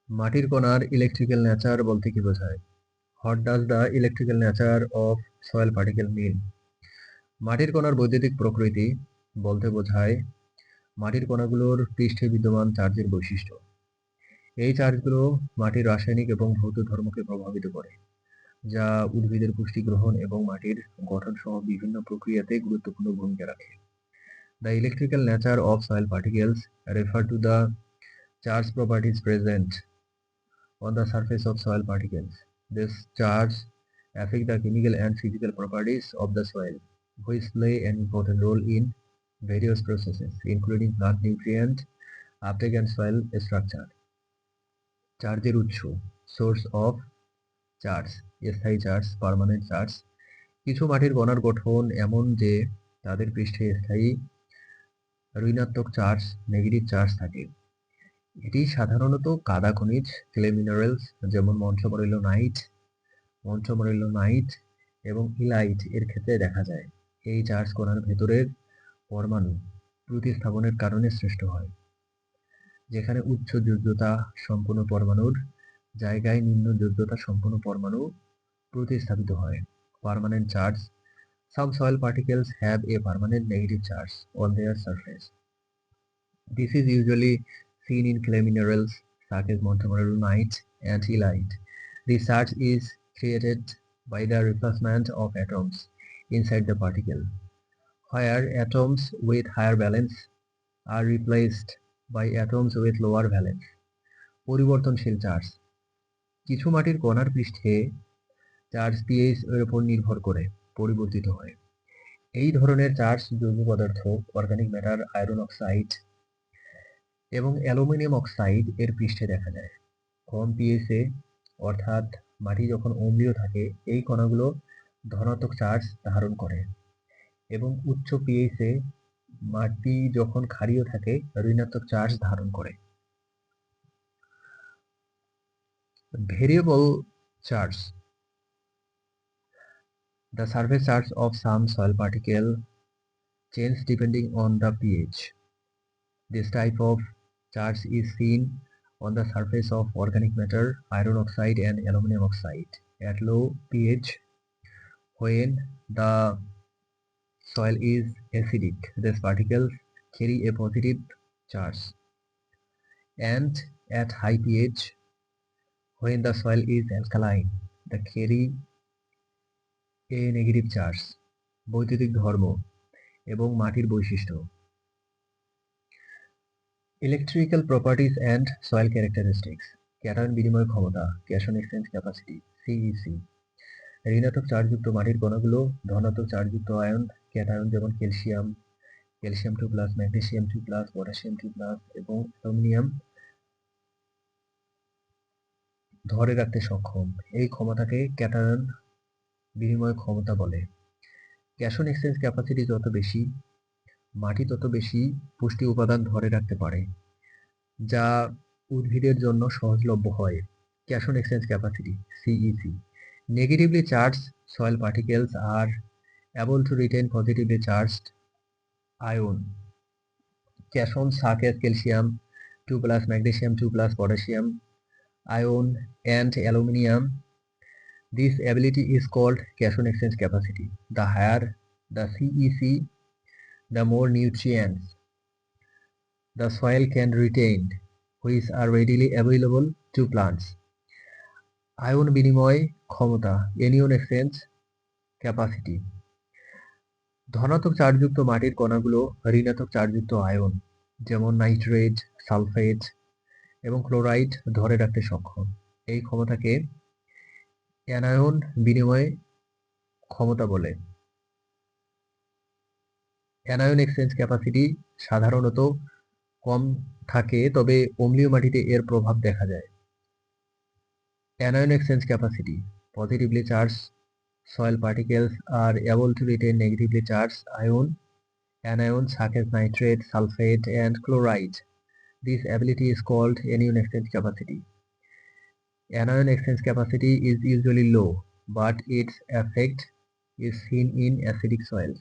মাটির কণার electrical nature বলতে কি বোঝায়? What does the electrical nature of soil particle mean? মাটির কণার বৈদ্যুতিক প্রকৃতি বলতে বোঝায় মাটির কণাগুলোর পৃষ্ঠে বিদ্যমান চার্জের বৈশিষ্ট্য। এই চার্জগুলো মাটির রাসায়নিক এবং ভৌত ধর্মকে প্রভাবিত করে, যা উদ্ভিদের পুষ্টি গ্রহণ এবং মাটির গঠন সহ বিভিন্ন প্রক্রিয়াতে গুরুত্বপূর্ণ ভূমিকা রাখে। The electrical nature of soil particles refer to the charge properties present on the surface of soil particles. This charge affect the chemical and physical properties of the soil, which play an important role in various processes, including plant nutrient uptake and soil structure. চার্জের উৎস, source of charge, স্থায়ী charge, permanent charge. কিছু মাটির কণার গঠন এমন যে তাদের পৃষ্ঠে স্থায়ী ঋণাত্মক চার্জ, নেগেটিভ চার্জ থাকে। এটি সাধারণত কাদা খনিজ, ক্লে মিনারেলস যেমন মন্টমোরিলোনাইট এবং ইলাইট এর ক্ষেত্রে দেখা যায়। এই চার্জ কণার ভেতরের পরমাণু প্রতিস্থাপনের কারণে সৃষ্ট হয়, যেখানে উচ্চ যোজ্যতা সম্পন্ন পরমাণুর জায়গায় নিম্ন যোজ্যতা সম্পন্ন পরমাণু প্রতিস্থাপিত হয়। Permanent charge, some soil particles have a permanent negative charge on their surface. This is usually seen in clay minerals such as montmorillonite and illite. This charge is created by the replacement of atoms inside the particle, where atoms with higher valence are replaced by atoms with lower valence. পরিবর্তনশীল charge, কিছু মাটির কণার পৃষ্ঠে charge pH এর উপর নির্ভর করে পরিবর্তিত হয়। এই ধরনের চার্জ জৈব পদার্থ, অর্গানিক ম্যাটার, আয়রন অক্সাইড এবং অ্যালুমিনিয়াম অক্সাইড এর পৃষ্ঠে দেখা যায়। কম পিএইচে, অর্থাৎ মাটি যখন অম্লীয় থাকে, এই কণাগুলো ধনাত্মক চার্জ ধারণ করে, এবং উচ্চ পিএইচে মাটি যখন ক্ষারীয় থাকে ঋণাত্মক চার্জ ধারণ করে। Variable charge, the surface charge of some soil particle change depending on the pH. This type of charge is seen on the surface of organic matter, iron oxide and aluminum oxide. At low pH, when the soil is acidic, these particles carry a positive charge, and at high pH, when the soil is alkaline, they carry a negative charge. বৈদ্যুতিক ধর্ম এবং মাটির বৈশিষ্ট্য। Electrical properties and soil characteristics. Cation বিনিময় ক্ষমতা, ক্যাশন exchange capacity, CEC. ঋণাত্মক চার্জযুক্ত মাটির কণাগুলো ধনাত্মক চার্জযুক্ত আয়ন, ক্যাটায়ন যেমন ক্যালসিয়াম 2+, ম্যাগনেসিয়াম 2+, পটাশিয়াম 2+ এবং অ্যালুমিনিয়াম ধরে রাখতে সক্ষম। এই ক্ষমতাকে ক্যাটায়ন বিনিময় ক্ষমতা বলে। ক্যাশন এক্সচেঞ্জ ক্যাপাসিটি যত বেশি, মাটি তত বেশি পুষ্টি উপাদান ধরে রাখতে পারে, যা উদ্ভিদের জন্য সহজলভ্য হয়। Cation exchange capacity, CEC. Negatively charged soil particles are able to retain positively charged ion. Cations such as calcium 2+, magnesium 2+, potassium ion and aluminium. This ability is called cation exchange capacity. The higher the CEC, the more nutrients the soil can retain, which are readily available to plants. Ion বিনিময় ক্ষমতা, anyone exchange capacity. ধনাত্মক চার্জযুক্ত মাটির কণাগুলো ঋণাত্মক চার্জযুক্ত ion যেমন nitrate, sulphate এবং chloride ধরে রাখতে সক্ষম। এই ক্ষমতাকে অ্যানায়ন বিনিময় ক্ষমতা বলে। অ্যানায়ন এক্সচেঞ্জ ক্যাপাসিটি সাধারণত কম থাকে, তবে অম্লীয় মাটিতে এর প্রভাব দেখা যায়। Anion exchange capacity. Positively charged soil particles are able to retain negatively charged anions such as nitrate, sulfate, and chloride. This ability is called anion exchange capacity. Anion exchange capacity is usually low, but its effect is seen in acidic soils.